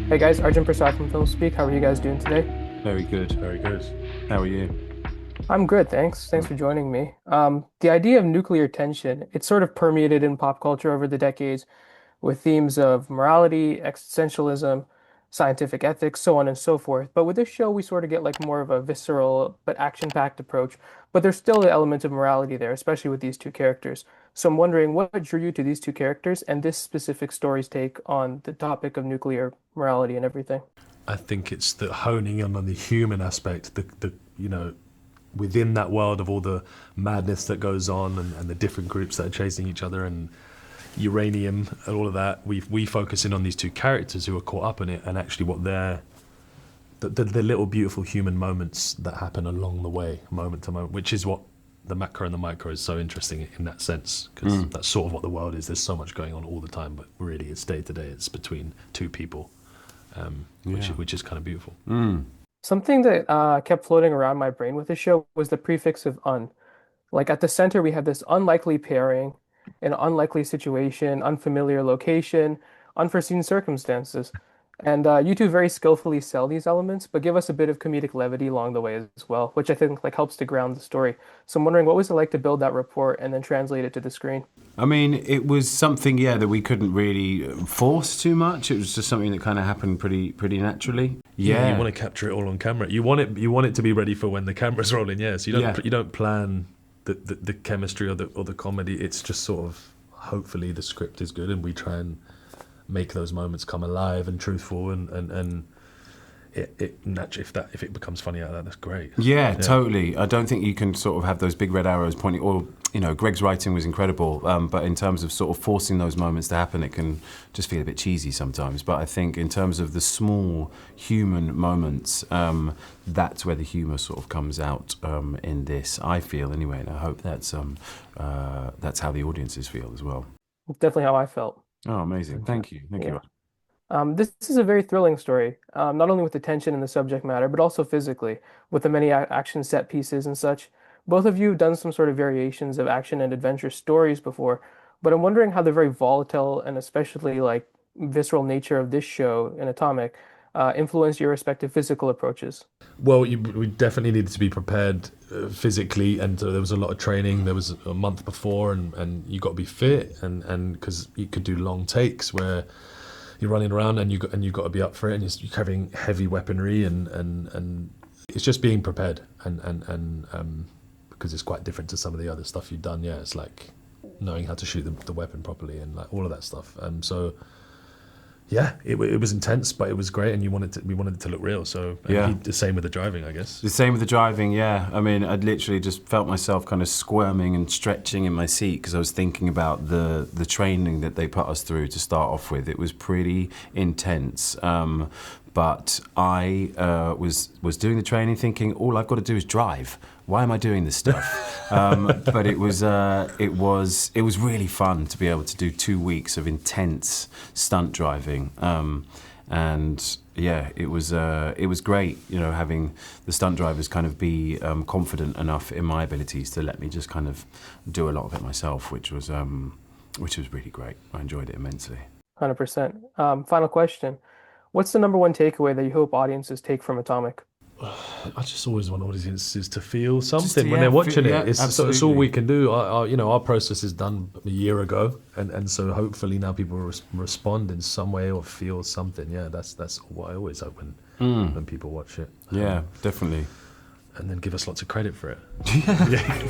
Hey guys, Arjun Prasad from FilmSpeak. How are you guys doing today? Very good, very good. How are you? I'm good, thanks. Thanks for joining me. The idea of nuclear tension, it's sort of permeated in pop culture over the decades with themes of morality, existentialism, scientific ethics, so on and so forth. But with this show, we sort of get like more of a visceral but action-packed approach. But there's still the element of morality there, especially with these two characters. So I'm wondering what drew you to these two characters and this specific story's take on the topic of nuclear morality and everything. I think it's the honing in on the human aspect, within that world of all the madness that goes on and the different groups that are chasing each other and uranium and all of that. We focus in on these two characters who are caught up in it and actually what they're the little beautiful human moments that happen along the way, moment to moment, which is what the macro and the micro is so interesting in that sense, because that's sort of what the world is. There's so much going on all the time, but really it's day to day. It's between two people, which is kind of beautiful. Something that kept floating around my brain with the show was the prefix of un. Like at the center, we have this unlikely pairing, an unlikely situation, unfamiliar location, unforeseen circumstances. And you two very skillfully sell these elements, but give us a bit of comedic levity along the way as well, which I think like helps to ground the story. So I'm wondering what was it like to build that rapport and then translate it to the screen? I mean, it was something, yeah, that we couldn't really force too much. It was just something that kind of happened pretty naturally. Yeah, you want to capture it all on camera. You want it to be ready for when the camera's rolling. Yeah, so you don't plan the chemistry or the comedy. It's just sort of hopefully the script is good and we try and make those moments come alive and truthful and if it becomes funny out of that, that's great. Yeah, totally. I don't think you can sort of have those big red arrows pointing, or, Greg's writing was incredible, but in terms of sort of forcing those moments to happen, it can just feel a bit cheesy sometimes. But I think in terms of the small human moments, that's where the humour sort of comes out in this, I feel anyway, and I hope that's how the audiences feel as well. Definitely how I felt. Oh, amazing. Thank you. Thank Yeah. you. This is a very thrilling story, not only with the tension and the subject matter, but also physically, with the many action set pieces and such. Both of you have done some sort of variations of action and adventure stories before, but I'm wondering how the very volatile and especially like visceral nature of this show in Atomic influenced your respective physical approaches. Well, we definitely needed to be prepared physically, and there was a lot of training. There was a month before, and you got to be fit, and because you could do long takes where you're running around and you got to be up for it, and you're carrying heavy weaponry, and it's just being prepared, and because it's quite different to some of the other stuff you've done. Yeah, it's like knowing how to shoot the weapon properly and like all of that stuff. So yeah, it was intense, but it was great, and we wanted it to look real. So the same with the driving, I guess. The same with the driving, yeah. I mean, I'd literally just felt myself kind of squirming and stretching in my seat because I was thinking about the training that they put us through to start off with. It was pretty intense. But I was doing the training thinking, all I've got to do is drive. Why am I doing this stuff? But it was really fun to be able to do 2 weeks of intense stunt driving. And yeah, it was great, having the stunt drivers kind of be confident enough in my abilities to let me just kind of do a lot of it myself, which was really great. I enjoyed it immensely. 100%. Final question. What's the number one takeaway that you hope audiences take from Atomic? I just always want audiences to feel something when they're watching it. It's all we can do. Our process is done a year ago, and so hopefully now people respond in some way or feel something. Yeah, that's what I always hope when people watch it. Yeah, definitely. And then give us lots of credit for it. Yeah.